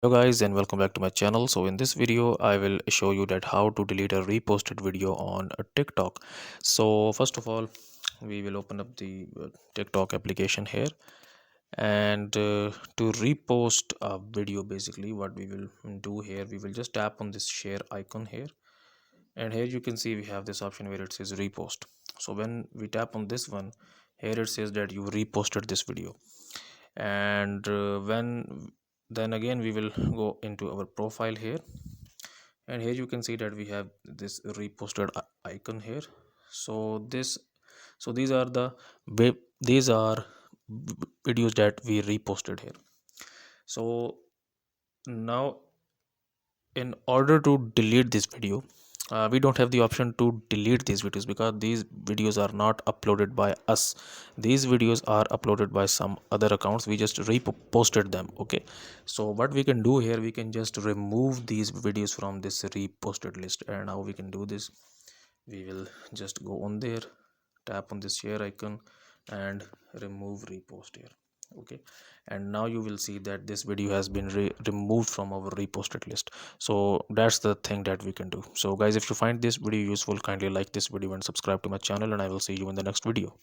Hello guys and welcome back to my channel. So in this video I will show you that how to delete a reposted video on a TikTok. So first of all we will open up the TikTok application here, and to repost a video, basically what we will do here, we will just tap on this share icon here, and here you can see we have this option where it says repost. So when we tap on this one, here it says that you reposted this video, and when then again we will go into our profile here, and here you can see that we have this reposted icon here. So these are the these are videos that we reposted here. So now in order to delete this video, we don't have the option to delete these videos because these videos are not uploaded by us. These videos are uploaded by some other accounts. We just reposted them. Okay, so what we can do here, we can just remove these videos from this reposted list. And how we can do this, we will just go on there, tap on this share icon, and remove repost here. Okay, and now you will see that this video has been removed from our reposted list. So that's the thing that we can do. So guys, if you find this video useful, kindly like this video and subscribe to my channel, and I will see you in the next video.